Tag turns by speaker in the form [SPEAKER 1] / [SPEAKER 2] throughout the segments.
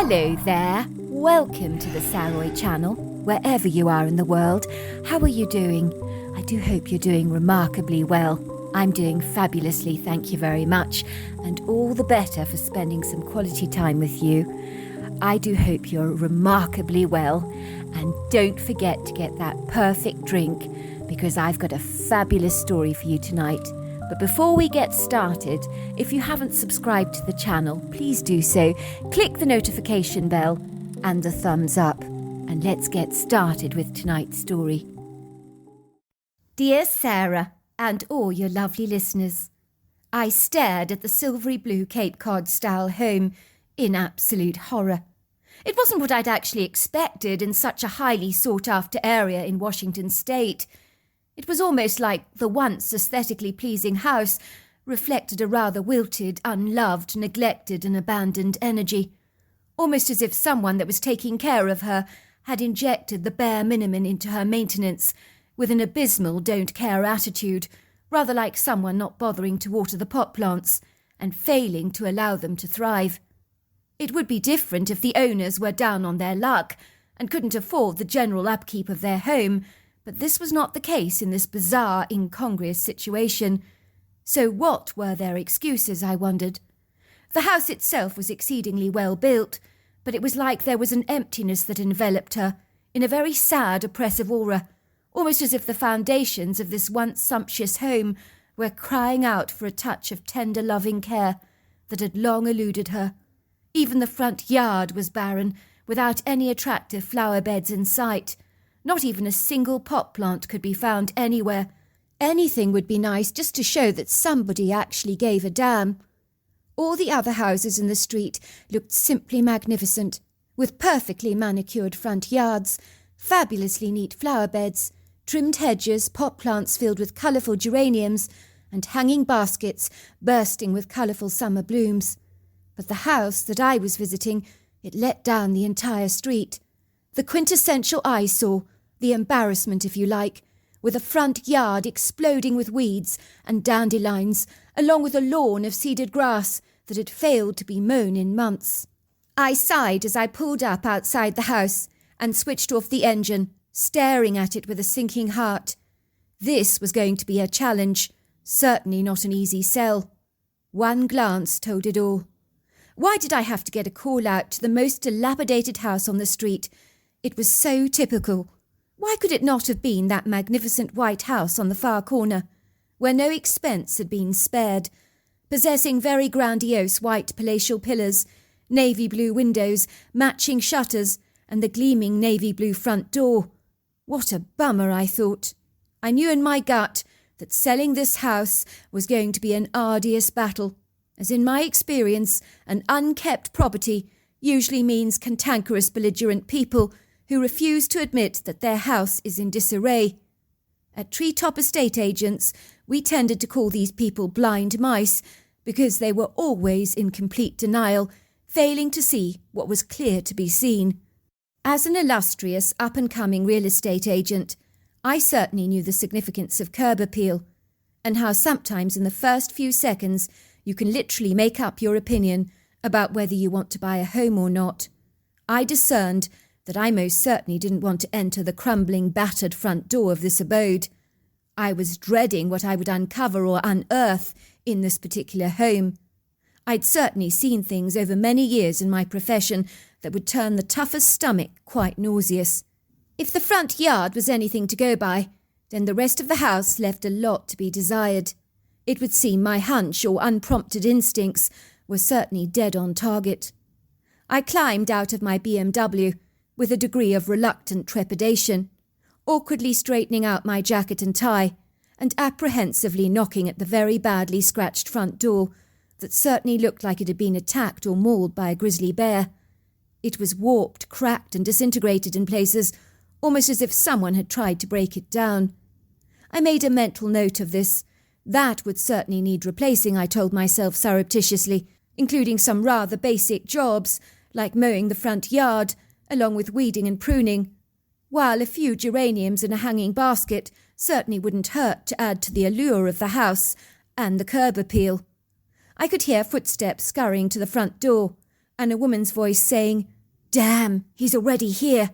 [SPEAKER 1] Hello there. Welcome to the Saroy channel, wherever you are in the world. How are you doing? I do hope you're doing remarkably well. I'm doing fabulously, thank you very much, and all the better for spending some quality time with you. I do hope you're remarkably well, and don't forget to get that perfect drink, because I've got a fabulous story for you tonight. But before we get started, if you haven't subscribed to the channel, please do so. Click the notification bell and the thumbs up, and let's get started with tonight's story. Dear Sarah, and all your lovely listeners, I stared at the silvery blue Cape Cod-style home in absolute horror. It wasn't what I'd actually expected in such a highly sought-after area in Washington state. It was almost like the once aesthetically pleasing house reflected a rather wilted, unloved, neglected and abandoned energy, almost as if someone that was taking care of her had injected the bare minimum into her maintenance with an abysmal don't-care attitude, rather like someone not bothering to water the pot plants and failing to allow them to thrive. It would be different if the owners were down on their luck and couldn't afford the general upkeep of their home, but this was not the case in this bizarre, incongruous situation. So what were their excuses, I wondered? The house itself was exceedingly well built, but it was like there was an emptiness that enveloped her, in a very sad, oppressive aura, almost as if the foundations of this once sumptuous home were crying out for a touch of tender, loving care that had long eluded her. Even the front yard was barren, without any attractive flower beds in sight. Not even a single pot plant could be found anywhere. Anything would be nice just to show that somebody actually gave a damn. All the other houses in the street looked simply magnificent, with perfectly manicured front yards, fabulously neat flower beds, trimmed hedges, pot plants filled with colourful geraniums, and hanging baskets bursting with colourful summer blooms. But the house that I was visiting, it let down the entire street. The quintessential eyesore, the embarrassment if you like, with a front yard exploding with weeds and dandelions, along with a lawn of seeded grass that had failed to be mown in months. I sighed as I pulled up outside the house and switched off the engine, staring at it with a sinking heart. This was going to be a challenge, certainly not an easy sell. One glance told it all. Why did I have to get a call out to the most dilapidated house on the street? It was so typical. Why could it not have been that magnificent white house on the far corner, where no expense had been spared, possessing very grandiose white palatial pillars, navy blue windows, matching shutters, and the gleaming navy blue front door? What a bummer, I thought. I knew in my gut that selling this house was going to be an arduous battle, as in my experience, an unkept property usually means cantankerous, belligerent people who refuse to admit that their house is in disarray. At treetop estate agents, we tended to call these people blind mice because they were always in complete denial, failing to see what was clear to be seen. As an illustrious, up-and-coming real estate agent, I certainly knew the significance of curb appeal, and how sometimes in the first few seconds you can literally make up your opinion about whether you want to buy a home or not. I discerned that I most certainly didn't want to enter the crumbling, battered front door of this abode. I was dreading what I would uncover or unearth in this particular home. I'd certainly seen things over many years in my profession that would turn the toughest stomach quite nauseous. If the front yard was anything to go by, then the rest of the house left a lot to be desired. It would seem my hunch or unprompted instincts were certainly dead on target. I climbed out of my BMW with a degree of reluctant trepidation, awkwardly straightening out my jacket and tie, and apprehensively knocking at the very badly scratched front door that certainly looked like it had been attacked or mauled by a grizzly bear. It was warped, cracked, and disintegrated in places, almost as if someone had tried to break it down. I made a mental note of this. That would certainly need replacing, I told myself surreptitiously, including some rather basic jobs, like mowing the front yard, along with weeding and pruning, while a few geraniums in a hanging basket certainly wouldn't hurt to add to the allure of the house and the curb appeal. I could hear footsteps scurrying to the front door, and a woman's voice saying, Damn, he's already here.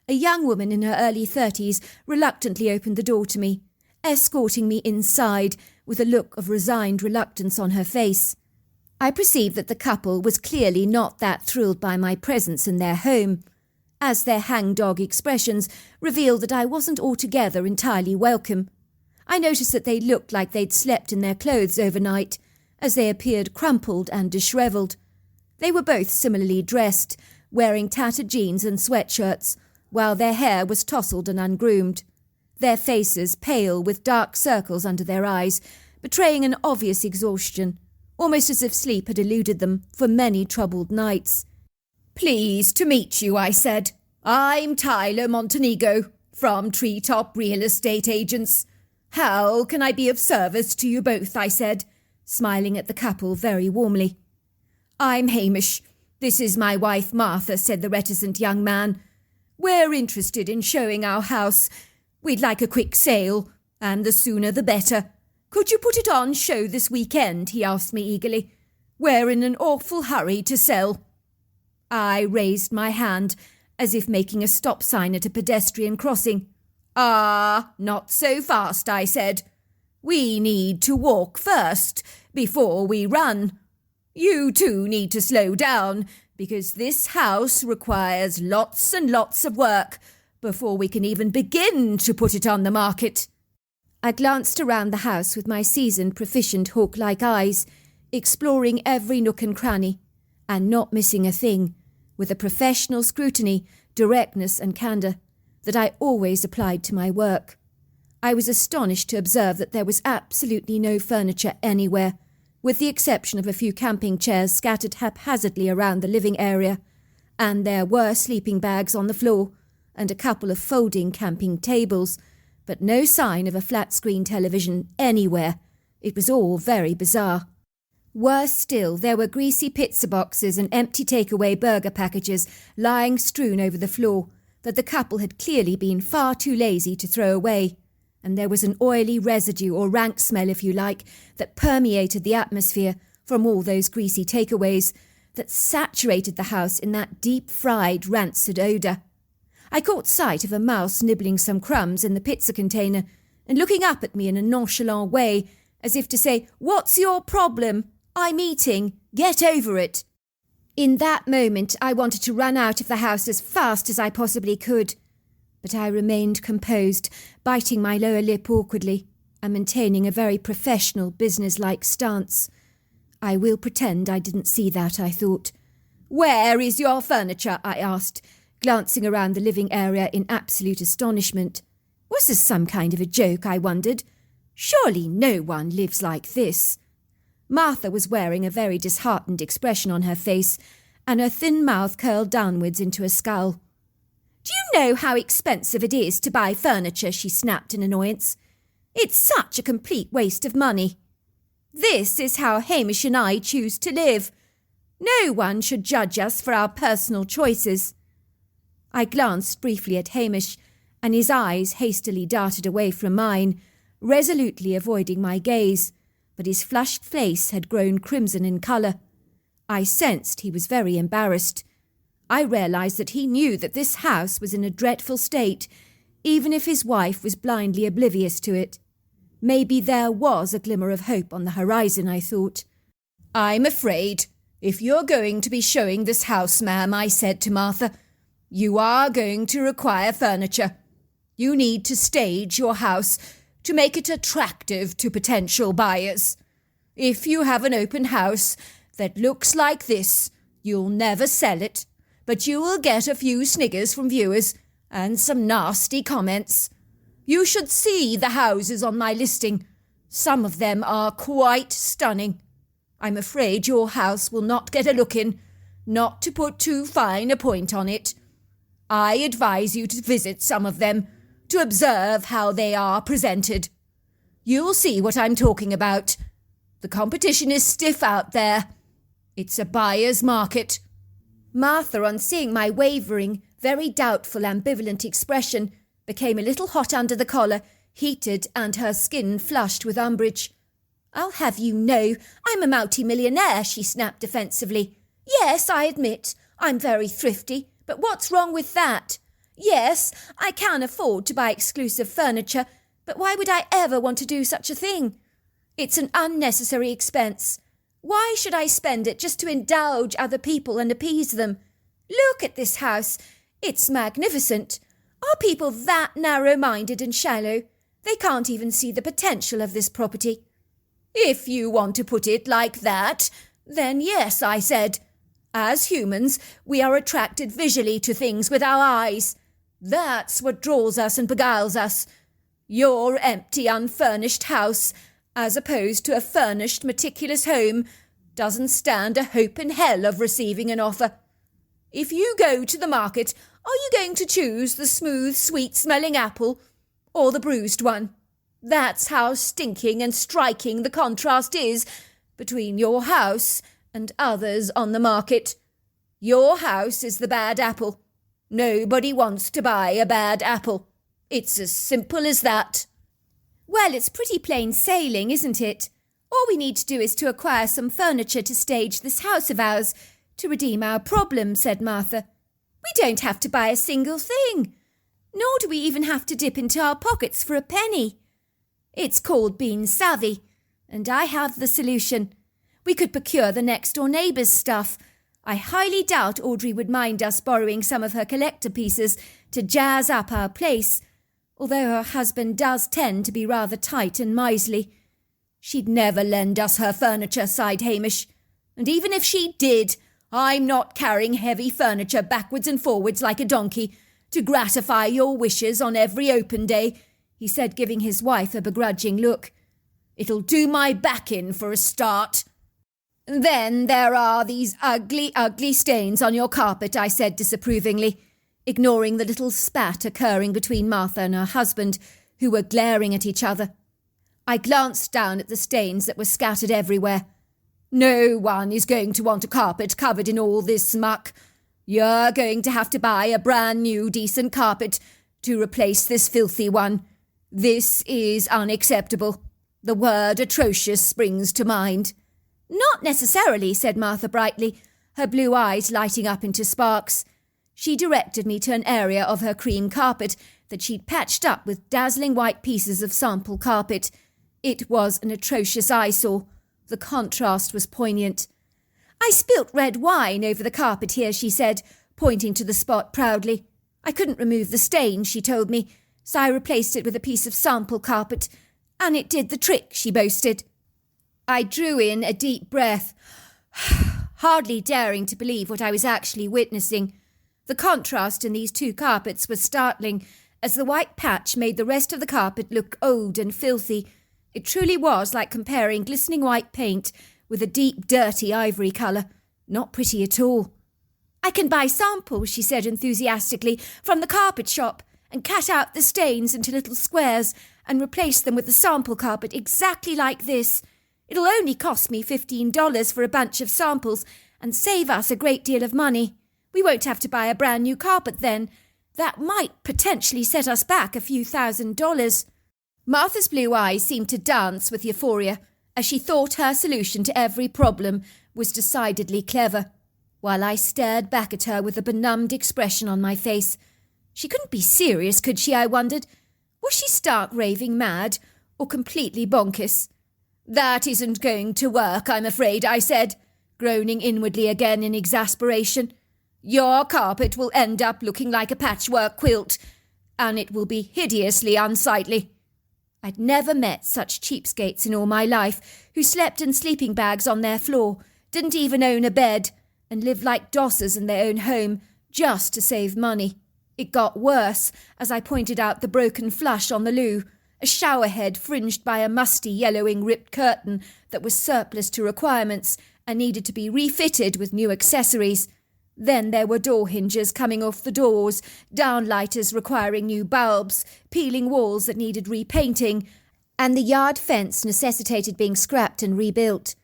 [SPEAKER 1] A young woman in her early 30s reluctantly opened the door to me, escorting me inside with a look of resigned reluctance on her face. I perceived that the couple was clearly not that thrilled by my presence in their home, as their hangdog expressions revealed that I wasn't altogether entirely welcome. I noticed that they looked like they'd slept in their clothes overnight, as they appeared crumpled and dishevelled. They were both similarly dressed, wearing tattered jeans and sweatshirts, while their hair was tousled and ungroomed, their faces pale with dark circles under their eyes, betraying an obvious exhaustion, almost as if sleep had eluded them for many troubled nights. "Pleased to meet you," I said. "I'm Tyler Montenigo, from Treetop Real Estate Agents. How can I be of service to you both?" I said, smiling at the couple very warmly. "I'm Hamish. This is my wife Martha," said the reticent young man. "We're interested in showing our house. We'd like a quick sale, and the sooner the better. Could you put it on show this weekend?" he asked me eagerly. "We're in an awful hurry to sell." I raised my hand, as if making a stop sign at a pedestrian crossing. "Ah, not so fast," I said. "We need to walk first, before we run. You two need to slow down, because this house requires lots and lots of work before we can even begin to put it on the market." I glanced around the house with my seasoned, proficient, hawk-like eyes, exploring every nook and cranny, and not missing a thing, with a professional scrutiny, directness and candour that I always applied to my work. I was astonished to observe that there was absolutely no furniture anywhere, with the exception of a few camping chairs scattered haphazardly around the living area, and there were sleeping bags on the floor, and a couple of folding camping tables, but no sign of a flat-screen television anywhere. It was all very bizarre. Worse still, there were greasy pizza boxes and empty takeaway burger packages lying strewn over the floor that the couple had clearly been far too lazy to throw away, and there was an oily residue, or rank smell if you like, that permeated the atmosphere from all those greasy takeaways that saturated the house in that deep-fried, rancid odour. I caught sight of a mouse nibbling some crumbs in the pizza container and looking up at me in a nonchalant way, as if to say, "What's your problem? I'm eating. Get over it." In that moment, I wanted to run out of the house as fast as I possibly could, but I remained composed, biting my lower lip awkwardly and maintaining a very professional, business-like stance. I will pretend I didn't see that, I thought. "Where is your furniture?" I asked, glancing around the living area in absolute astonishment. Was this some kind of a joke, I wondered? Surely no one lives like this. Martha was wearing a very disheartened expression on her face, and her thin mouth curled downwards into a scowl. "Do you know how expensive it is to buy furniture?" she snapped in annoyance. "It's such a complete waste of money. This is how Hamish and I choose to live. No one should judge us for our personal choices." I glanced briefly at Hamish, and his eyes hastily darted away from mine, resolutely avoiding my gaze, but his flushed face had grown crimson in colour. I sensed he was very embarrassed. I realised that he knew that this house was in a dreadful state, even if his wife was blindly oblivious to it. Maybe there was a glimmer of hope on the horizon, I thought. "I'm afraid, if you're going to be showing this house, ma'am," I said to Martha, "you are going to require furniture. You need to stage your house to make it attractive to potential buyers. If you have an open house that looks like this, you'll never sell it, but you will get a few sniggers from viewers and some nasty comments. You should see the houses on my listing. Some of them are quite stunning. I'm afraid your house will not get a look in, not to put too fine a point on it. I advise you to visit some of them, to observe how they are presented. You'll see what I'm talking about. The competition is stiff out there. It's a buyer's market." Martha, on seeing my wavering, very doubtful, ambivalent expression, became a little hot under the collar, heated, and her skin flushed with umbrage. "I'll have you know I'm a multi-millionaire," she snapped defensively. Yes, I admit, I'm very thrifty, but what's wrong with that? Yes, I can afford to buy exclusive furniture, but why would I ever want to do such a thing? It's an unnecessary expense. Why should I spend it just to indulge other people and appease them? Look at this house. It's magnificent. Are people that narrow-minded and shallow? They can't even see the potential of this property. If you want to put it like that, then yes, I said. As humans, we are attracted visually to things with our eyes. That's what draws us and beguiles us. Your empty, unfurnished house, as opposed to a furnished, meticulous home, doesn't stand a hope in hell of receiving an offer. If you go to the market, are you going to choose the smooth, sweet-smelling apple or the bruised one? That's how stinking and striking the contrast is between your house and others on the market. Your house is the bad apple. Nobody wants to buy a bad apple. It's as simple as that. Well, it's pretty plain sailing, isn't it? All we need to do is to acquire some furniture to stage this house of ours, to redeem our problem, said Martha. We don't have to buy a single thing, nor do we even have to dip into our pockets for a penny. It's called being savvy, and I have the solution. We could procure the next-door neighbour's stuff. I highly doubt Audrey would mind us borrowing some of her collector pieces to jazz up our place, although her husband does tend to be rather tight and miserly. She'd never lend us her furniture, sighed Hamish. And even if she did, I'm not carrying heavy furniture backwards and forwards like a donkey to gratify your wishes on every open day, he said, giving his wife a begrudging look. It'll do my back in for a start. Then there are these ugly, ugly stains on your carpet, I said disapprovingly, ignoring the little spat occurring between Martha and her husband, who were glaring at each other. I glanced down at the stains that were scattered everywhere. No one is going to want a carpet covered in all this muck. You're going to have to buy a brand new decent carpet to replace this filthy one. This is unacceptable. The word atrocious springs to mind. Not necessarily, said Martha brightly, her blue eyes lighting up into sparks. She directed me to an area of her cream carpet that she'd patched up with dazzling white pieces of sample carpet. It was an atrocious eyesore. The contrast was poignant. I spilt red wine over the carpet here, she said, pointing to the spot proudly. I couldn't remove the stain, she told me, so I replaced it with a piece of sample carpet, and it did the trick, she boasted. I drew in a deep breath, hardly daring to believe what I was actually witnessing. The contrast in these two carpets was startling, as the white patch made the rest of the carpet look old and filthy. It truly was like comparing glistening white paint with a deep, dirty ivory colour. Not pretty at all. I can buy samples, she said enthusiastically, from the carpet shop, and cut out the stains into little squares and replace them with the sample carpet exactly like this. It'll only cost me $15 for a bunch of samples and save us a great deal of money. We won't have to buy a brand new carpet then. That might potentially set us back a few $1,000s. Martha's blue eyes seemed to dance with euphoria as she thought her solution to every problem was decidedly clever, while I stared back at her with a benumbed expression on my face. She couldn't be serious, could she, I wondered? Was she stark raving mad or completely bonkers? That isn't going to work, I'm afraid, I said, groaning inwardly again in exasperation. Your carpet will end up looking like a patchwork quilt, and it will be hideously unsightly. I'd never met such cheapskates in all my life, who slept in sleeping bags on their floor, didn't even own a bed, and lived like dossers in their own home, just to save money. It got worse, as I pointed out the broken flush on the loo, a shower head fringed by a musty, yellowing ripped curtain that was surplus to requirements and needed to be refitted with new accessories. Then there were door hinges coming off the doors, downlighters requiring new bulbs, peeling walls that needed repainting, and the yard fence necessitated being scrapped and rebuilt.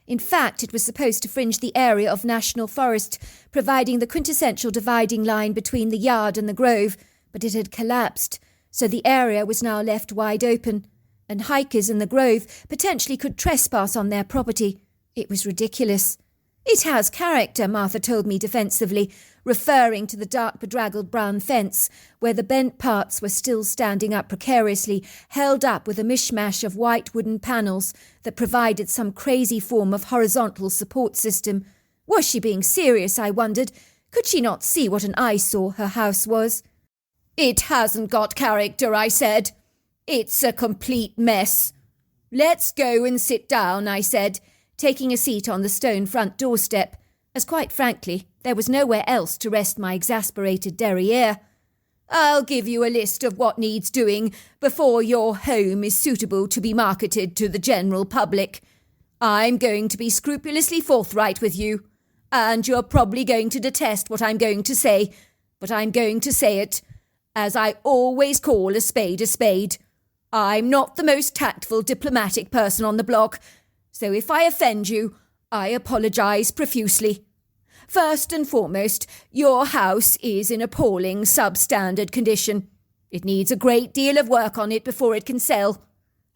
[SPEAKER 1] In fact, it was supposed to fringe the area of national forest, providing the quintessential dividing line between the yard and the grove, but it had collapsed, so the area was now left wide open, and hikers in the grove potentially could trespass on their property. It was ridiculous. It has character, Martha told me defensively, referring to the dark bedraggled brown fence, where the bent parts were still standing up precariously, held up with a mishmash of white wooden panels that provided some crazy form of horizontal support system. Was she being serious, I wondered? Could she not see what an eyesore her house was? It hasn't got character, I said. It's a complete mess. Let's go and sit down, I said, taking a seat on the stone front doorstep, as quite frankly, there was nowhere else to rest my exasperated derriere. I'll give you a list of what needs doing before your home is suitable to be marketed to the general public. I'm going to be scrupulously forthright with you, and you're probably going to detest what I'm going to say, but I'm going to say it, as I always call a spade a spade. I'm not the most tactful diplomatic person on the block, so if I offend you, I apologise profusely. First and foremost, your house is in appalling substandard condition. It needs a great deal of work on it before it can sell.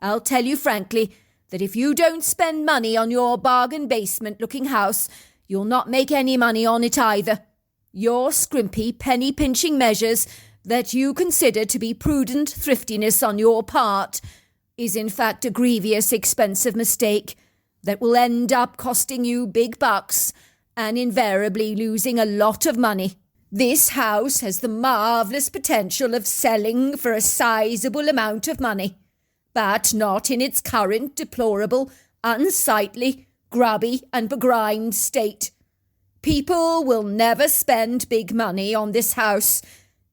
[SPEAKER 1] I'll tell you frankly that if you don't spend money on your bargain basement-looking house, you'll not make any money on it either. Your scrimpy, penny-pinching measures that you consider to be prudent thriftiness on your part is in fact a grievous, expensive mistake that will end up costing you big bucks and invariably losing a lot of money. This house has the marvellous potential of selling for a sizable amount of money, but not in its current deplorable, unsightly, grubby and begrimed state. People will never spend big money on this house.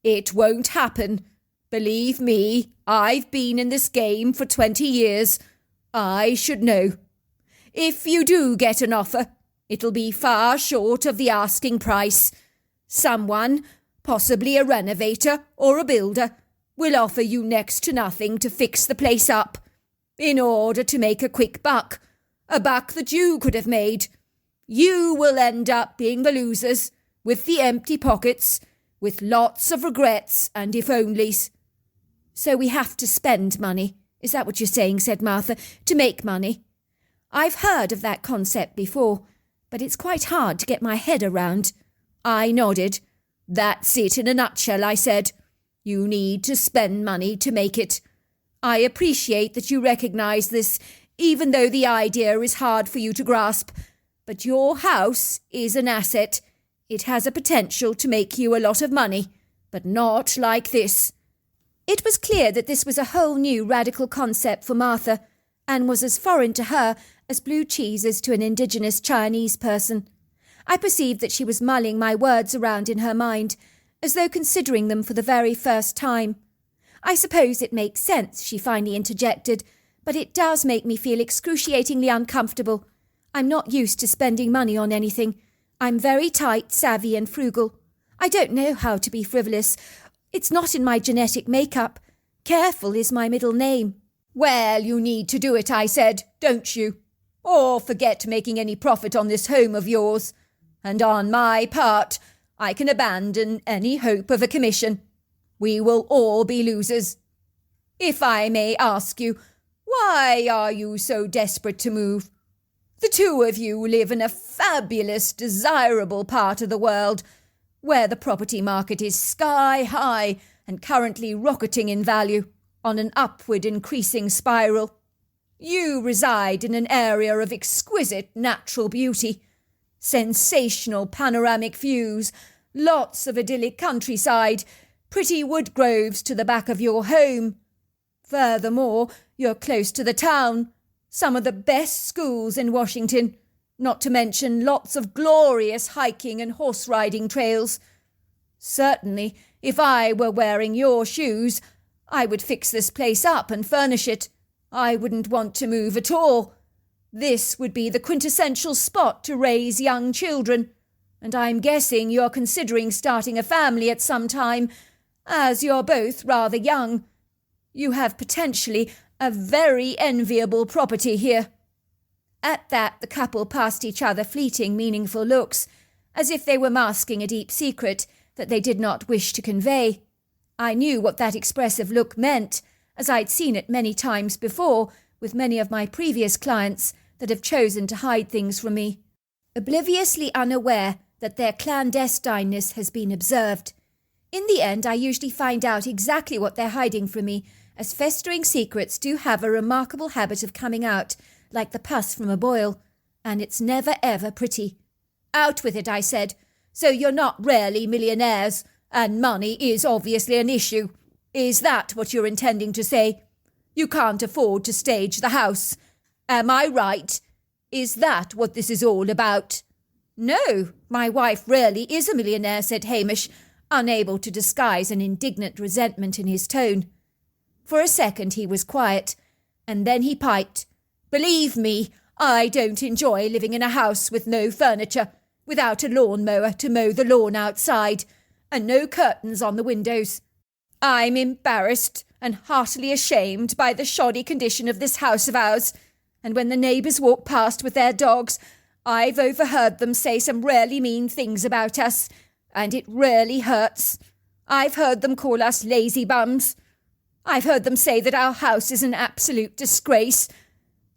[SPEAKER 1] It won't happen. Believe me, I've been in this game for 20 years. I should know. If you do get an offer, it'll be far short of the asking price. Someone, possibly a renovator or a builder, will offer you next to nothing to fix the place up, in order to make a quick buck, a buck that you could have made. You will end up being the losers, with the empty pockets, with lots of regrets and if-onlys. So we have to spend money, is that what you're saying, said Martha, to make money? I've heard of that concept before, but it's quite hard to get my head around. I nodded. That's it in a nutshell, I said. You need to spend money to make it. I appreciate that you recognise this, even though the idea is hard for you to grasp. But your house is an asset. It has a potential to make you a lot of money, but not like this. It was clear that this was a whole new radical concept for Martha, and was as foreign to her as blue cheese is to an indigenous Chinese person. I perceived that she was mulling my words around in her mind, as though considering them for the very first time. I suppose it makes sense, she finally interjected, but it does make me feel excruciatingly uncomfortable. I'm not used to spending money on anything. I'm very tight, savvy and frugal. I don't know how to be frivolous. It's not in my genetic makeup. Careful is my middle name. Well, you need to do it, I said, don't you? Or forget making any profit on this home of yours. And on my part, I can abandon any hope of a commission. We will all be losers. If I may ask you, why are you so desperate to move? The two of you live in a fabulous, desirable part of the world, where the property market is sky high and currently rocketing in value, on an upward increasing spiral. You reside in an area of exquisite natural beauty, sensational panoramic views, lots of idyllic countryside, pretty wood groves to the back of your home. Furthermore, you're close to the town, some of the best schools in Washington, not to mention lots of glorious hiking and horse riding trails. Certainly, if I were wearing your shoes, I would fix this place up and furnish it. I wouldn't want to move at all. This would be the quintessential spot to raise young children, and I'm guessing you're considering starting a family at some time, as you're both rather young. You have potentially a very enviable property here. At that, the couple passed each other fleeting, meaningful looks, as if they were masking a deep secret that they did not wish to convey. I knew what that expressive look meant, as I'd seen it many times before with many of my previous clients that have chosen to hide things from me. obliviously unaware that their clandestineness has been observed. In the end, I usually find out exactly what they're hiding from me, as festering secrets do have a remarkable habit of coming out, like the pus from a boil, and it's never ever pretty. Out with it, I said. So you're not really millionaires, and money is obviously an issue. Is that what you're intending to say? You can't afford to stage the house. Am I right? Is that what this is all about? No, my wife really is a millionaire, said Hamish, unable to disguise an indignant resentment in his tone. For a second he was quiet, and then he piped, Believe me, I don't enjoy living in a house with no furniture, without a lawnmower to mow the lawn outside, and no curtains on the windows. I'm embarrassed and heartily ashamed by the shoddy condition of this house of ours, and when the neighbours walk past with their dogs, I've overheard them say some really mean things about us, and it really hurts. I've heard them call us lazy bums. I've heard them say that our house is an absolute disgrace.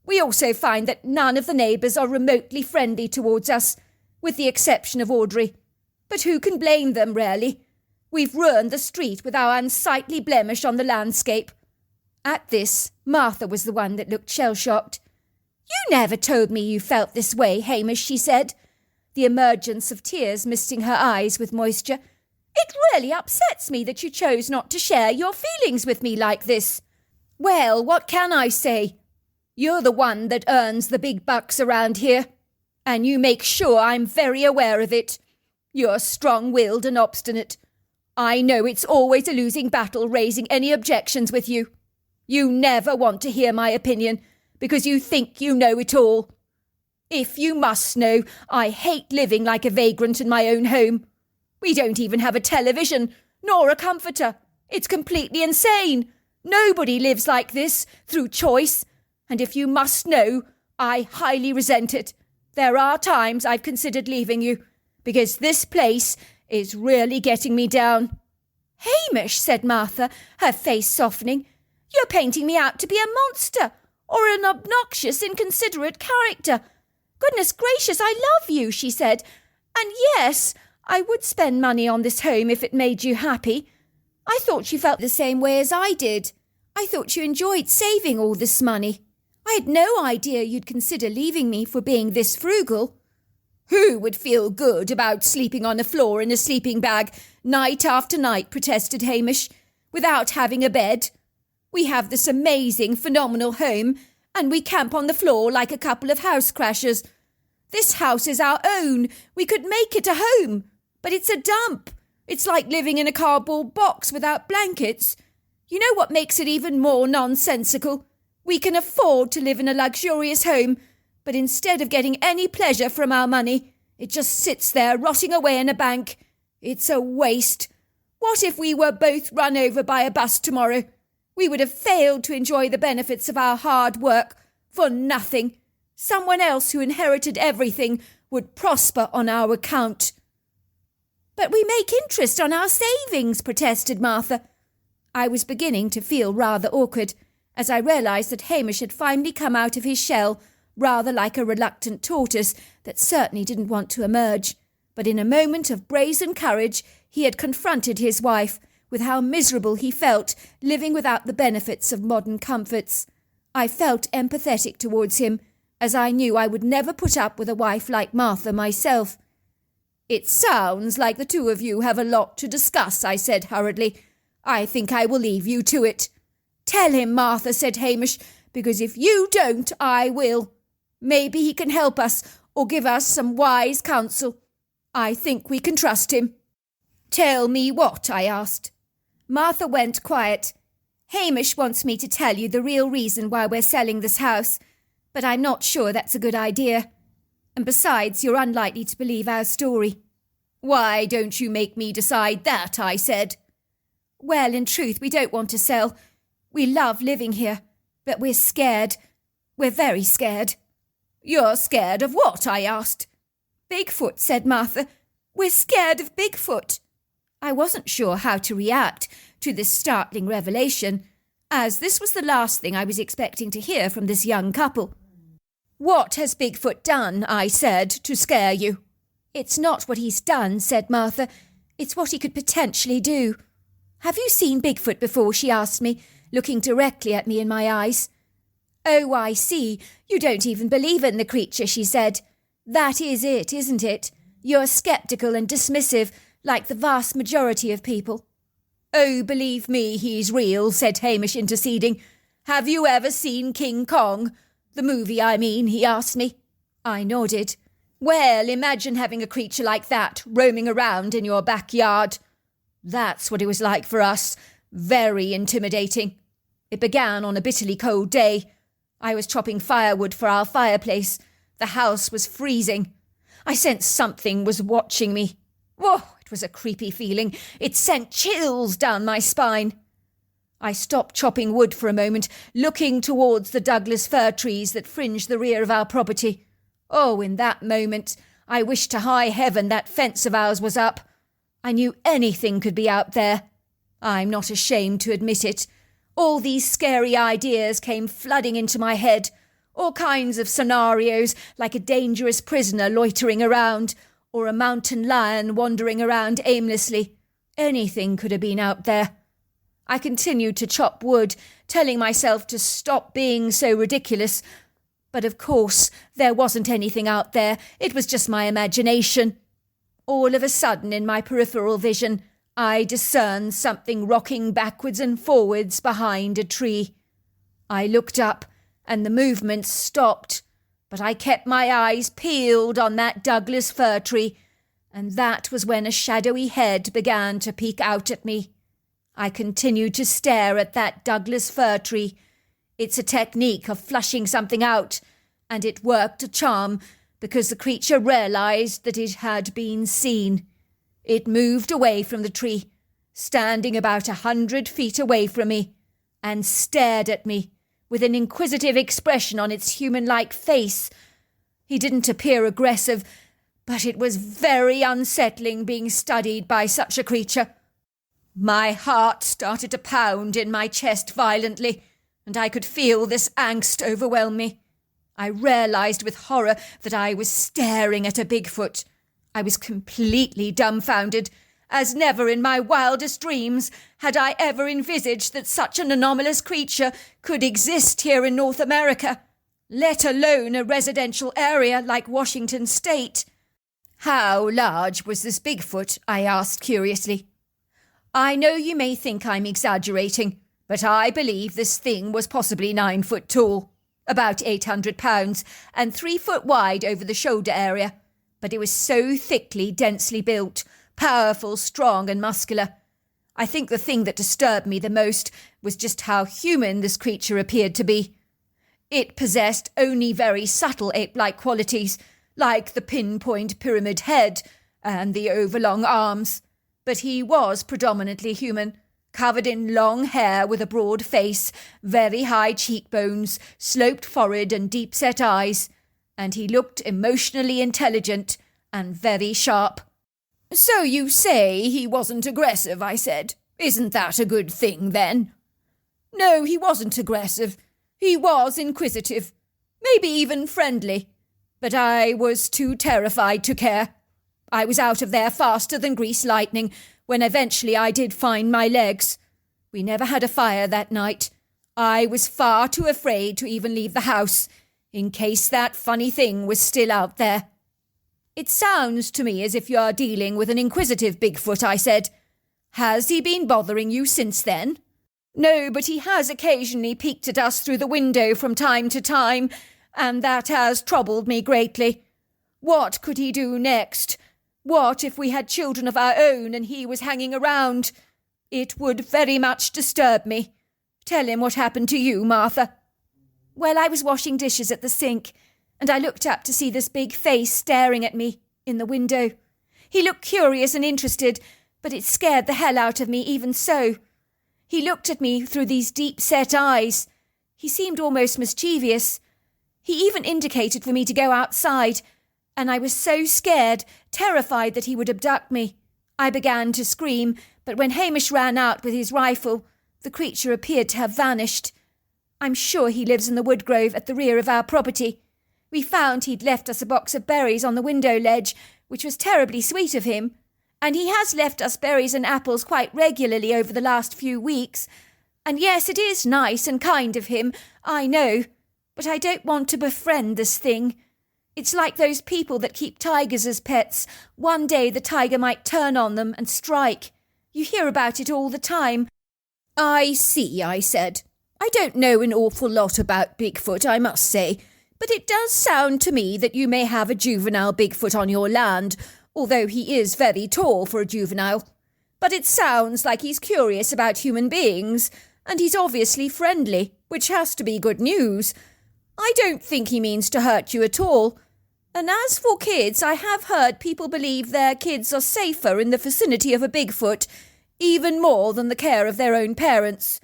[SPEAKER 1] We also find that none of the neighbours are remotely friendly towards us, with the exception of Audrey. But who can blame them, really? We've ruined the street with our unsightly blemish on the landscape. At this, Martha was the one that looked shell-shocked. You never told me you felt this way, Hamish, she said, the emergence of tears misting her eyes with moisture. It really upsets me that you chose not to share your feelings with me like this. Well, what can I say? You're the one that earns the big bucks around here, and you make sure I'm very aware of it. You're strong-willed and obstinate. I know it's always a losing battle raising any objections with you. You never want to hear my opinion, because you think you know it all. If you must know, I hate living like a vagrant in my own home. We don't even have a television, nor a comforter. It's completely insane. Nobody lives like this, through choice. And if you must know, I highly resent it. There are times I've considered leaving you, because this place is really getting me down. Hamish, said Martha, her face softening, you're painting me out to be a monster, or an obnoxious, inconsiderate character. Goodness gracious, I love you, she said. And yes, I would spend money on this home if it made you happy. I thought you felt the same way as I did. I thought you enjoyed saving all this money. I had no idea you'd consider leaving me for being this frugal. Who would feel good about sleeping on the floor in a sleeping bag night after night, protested Hamish, without having a bed? We have this amazing, phenomenal home, and we camp on the floor like a couple of house crashers. This house is our own. We could make it a home, but it's a dump. It's like living in a cardboard box without blankets. You know what makes it even more nonsensical? We can afford to live in a luxurious home, but instead of getting any pleasure from our money, it just sits there rotting away in a bank. It's a waste. What if we were both run over by a bus tomorrow? We would have failed to enjoy the benefits of our hard work for nothing. Someone else who inherited everything would prosper on our account. But we make interest on our savings, protested Martha. I was beginning to feel rather awkward, as I realised that Hamish had finally come out of his shell, rather like a reluctant tortoise that certainly didn't want to emerge. But in a moment of brazen courage, he had confronted his wife with how miserable he felt living without the benefits of modern comforts. I felt empathetic towards him, as I knew I would never put up with a wife like Martha myself. It sounds like the two of you have a lot to discuss, I said hurriedly. I think I will leave you to it. Tell him, Martha, said Hamish, because if you don't, I will. Maybe he can help us, or give us some wise counsel. I think we can trust him. Tell me what? I asked. Martha went quiet. Hamish wants me to tell you the real reason why we're selling this house, but I'm not sure that's a good idea. And besides, you're unlikely to believe our story. Why don't you make me decide that? I said. Well, in truth, we don't want to sell. We love living here, but we're scared. We're very scared. You're scared of what? I asked. Bigfoot, said Martha. We're scared of Bigfoot. I wasn't sure how to react to this startling revelation, as this was the last thing I was expecting to hear from this young couple. "What has Bigfoot done," I said, "to scare you?" "It's not what he's done," said Martha. "It's what he could potentially do." "Have you seen Bigfoot before?" she asked me, looking directly at me in my eyes. "Oh, I see. You don't even believe in the creature," she said. "That is it, isn't it? You're sceptical and dismissive, like the vast majority of people." "Oh, believe me, he's real," said Hamish, interceding. "Have you ever seen King Kong? The movie, I mean," he asked me. I nodded. "Well, imagine having a creature like that roaming around in your backyard." That's what it was like for us. Very intimidating. It began on a bitterly cold day. I was chopping firewood for our fireplace. The house was freezing. I sensed something was watching me. Oh, it was a creepy feeling. It sent chills down my spine. I stopped chopping wood for a moment, looking towards the Douglas fir trees that fringed the rear of our property. Oh, in that moment, I wished to high heaven that fence of ours was up. I knew anything could be out there. I'm not ashamed to admit it. All these scary ideas came flooding into my head. All kinds of scenarios, like a dangerous prisoner loitering around, or a mountain lion wandering around aimlessly. Anything could have been out there. I continued to chop wood, telling myself to stop being so ridiculous. But of course, there wasn't anything out there. It was just my imagination. All of a sudden, in my peripheral vision, I discerned something rocking backwards and forwards behind a tree. I looked up, and the movement stopped, but I kept my eyes peeled on that Douglas fir tree, and that was when a shadowy head began to peek out at me. I continued to stare at that Douglas fir tree. It's a technique of flushing something out, and it worked a charm because the creature realized that it had been seen. It moved away from the tree, standing about 100 feet away from me, and stared at me with an inquisitive expression on its human-like face. He didn't appear aggressive, but it was very unsettling being studied by such a creature. My heart started to pound in my chest violently, and I could feel this angst overwhelm me. I realized with horror that I was staring at a Bigfoot. I was completely dumbfounded, as never in my wildest dreams had I ever envisaged that such an anomalous creature could exist here in North America, let alone a residential area like Washington State. "How large was this Bigfoot?" I asked curiously. "I know you may think I'm exaggerating, but I believe this thing was possibly 9 foot tall, about 800 pounds, and 3 foot wide over the shoulder area. But it was so thickly, densely built, powerful, strong, and muscular. I think the thing that disturbed me the most was just how human this creature appeared to be. It possessed only very subtle ape-like qualities, like the pinpoint pyramid head and the overlong arms. But he was predominantly human, covered in long hair with a broad face, very high cheekbones, sloped forehead and deep-set eyes, and he looked emotionally intelligent and very sharp. "So you say he wasn't aggressive," I said. "Isn't that a good thing, then?" "No, he wasn't aggressive. He was inquisitive, maybe even friendly, but I was too terrified to care. I was out of there faster than greased lightning when eventually I did find my legs. We never had a fire that night. I was far too afraid to even leave the house, in case that funny thing was still out there." "It sounds to me as if you're dealing with an inquisitive Bigfoot," I said. "Has he been bothering you since then?" "No, but he has occasionally peeked at us through the window from time to time, and that has troubled me greatly. What could he do next? What if we had children of our own and he was hanging around? It would very much disturb me. Tell him what happened to you, Martha." "Well, I was washing dishes at the sink, and I looked up to see this big face staring at me in the window. He looked curious and interested, but it scared the hell out of me even so. He looked at me through these deep-set eyes. He seemed almost mischievous. He even indicated for me to go outside, and I was so scared, terrified that he would abduct me. I began to scream, but when Hamish ran out with his rifle, the creature appeared to have vanished. I'm sure he lives in the wood grove at the rear of our property. We found he'd left us a box of berries on the window ledge, which was terribly sweet of him, and he has left us berries and apples quite regularly over the last few weeks. And yes, it is nice and kind of him, I know, but I don't want to befriend this thing. It's like those people that keep tigers as pets. One day the tiger might turn on them and strike. You hear about it all the time. I see, I said. I don't know an awful lot about Bigfoot, I must say, but it does sound to me that you may have a juvenile Bigfoot on your land, although he is very tall for a juvenile. But it sounds like he's curious about human beings, and he's obviously friendly, which has to be good news. I don't think he means to hurt you at all. And as for kids, I have heard people believe their kids are safer in the vicinity of a Bigfoot, even more than the care of their own parents.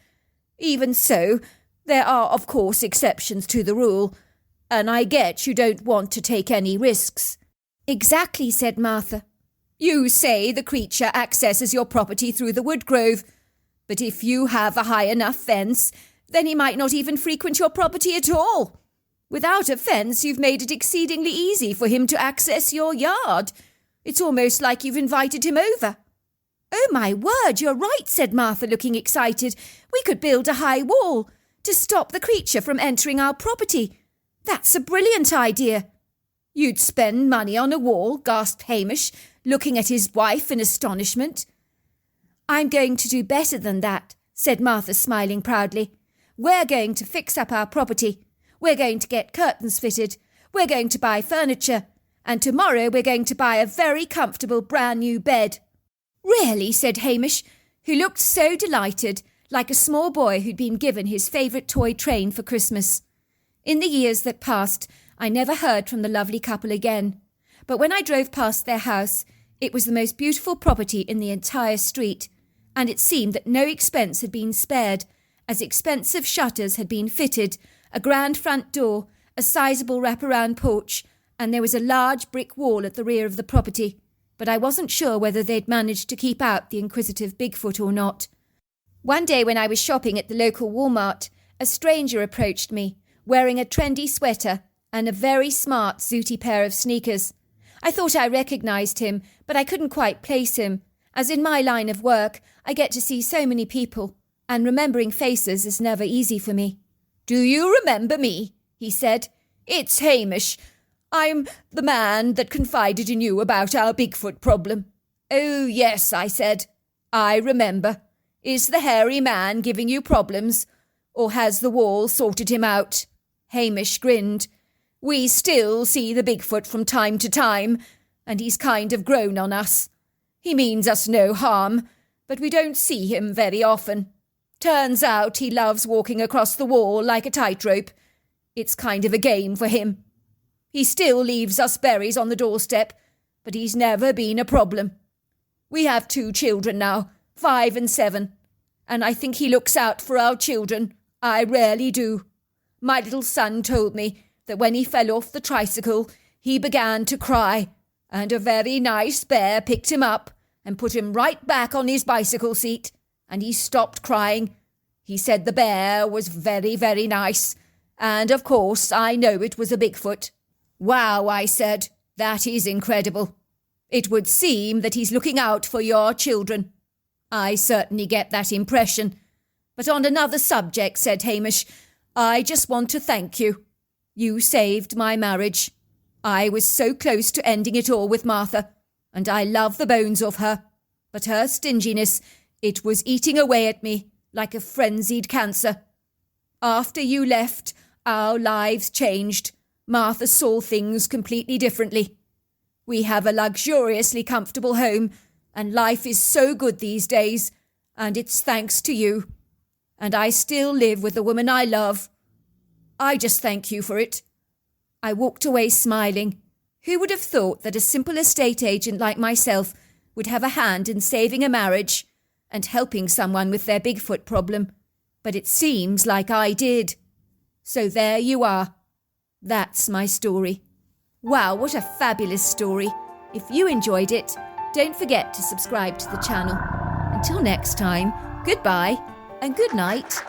[SPEAKER 1] Even so, there are of course exceptions to the rule, and I get you don't want to take any risks. Exactly, said Martha. You say the creature accesses your property through the wood grove, but if you have a high enough fence, then he might not even frequent your property at all. Without a fence, you've made it exceedingly easy for him to access your yard. It's almost like you've invited him over. Oh, my word, you're right, said Martha, looking excited. We could build a high wall to stop the creature from entering our property. That's a brilliant idea. You'd spend money on a wall, gasped Hamish, looking at his wife in astonishment. I'm going to do better than that, said Martha, smiling proudly. We're going to fix up our property. We're going to get curtains fitted. We're going to buy furniture. And tomorrow we're going to buy a very comfortable brand new bed. Really, said Hamish, who looked so delighted, like a small boy who'd been given his favourite toy train for Christmas. In the years that passed, I never heard from the lovely couple again. But when I drove past their house, it was the most beautiful property in the entire street, and it seemed that no expense had been spared, as expensive shutters had been fitted, a grand front door, a sizable wraparound porch, and there was a large brick wall at the rear of the property. But I wasn't sure whether they'd managed to keep out the inquisitive Bigfoot or not. One day when I was shopping at the local Walmart, a stranger approached me, wearing a trendy sweater and a very smart zooty pair of sneakers. I thought I recognised him, but I couldn't quite place him, as in my line of work, I get to see so many people, and remembering faces is never easy for me. Do you remember me? He said. It's Hamish. I'm the man that confided in you about our Bigfoot problem. Oh, yes, I said. I remember. Is the hairy man giving you problems, or has the wall sorted him out? Hamish grinned. We still see the Bigfoot from time to time, and he's kind of grown on us. He means us no harm, but we don't see him very often. Turns out he loves walking across the wall like a tightrope. It's kind of a game for him. He still leaves us berries on the doorstep, but he's never been a problem. We have 2 children now, 5 and 7, and I think he looks out for our children. I rarely do. My little son told me that when he fell off the tricycle, he began to cry, and a very nice bear picked him up and put him right back on his bicycle seat, and he stopped crying. He said the bear was very, very nice, and of course I know it was a Bigfoot. Wow, I said, that is incredible. It would seem that he's looking out for your children. I certainly get that impression. But on another subject, said Hamish, I just want to thank you. You saved my marriage. I was so close to ending it all with Martha, and I love the bones of her. But her stinginess, it was eating away at me like a frenzied cancer. After you left, our lives changed. Martha saw things completely differently. We have a luxuriously comfortable home, and life is so good these days, and it's thanks to you. And I still live with the woman I love. I just thank you for it. I walked away smiling. Who would have thought that a simple estate agent like myself would have a hand in saving a marriage and helping someone with their Bigfoot problem? But it seems like I did. So there you are. That's my story. Wow, what a fabulous story. If you enjoyed it, don't forget to subscribe to the channel. Until next time, goodbye and good night.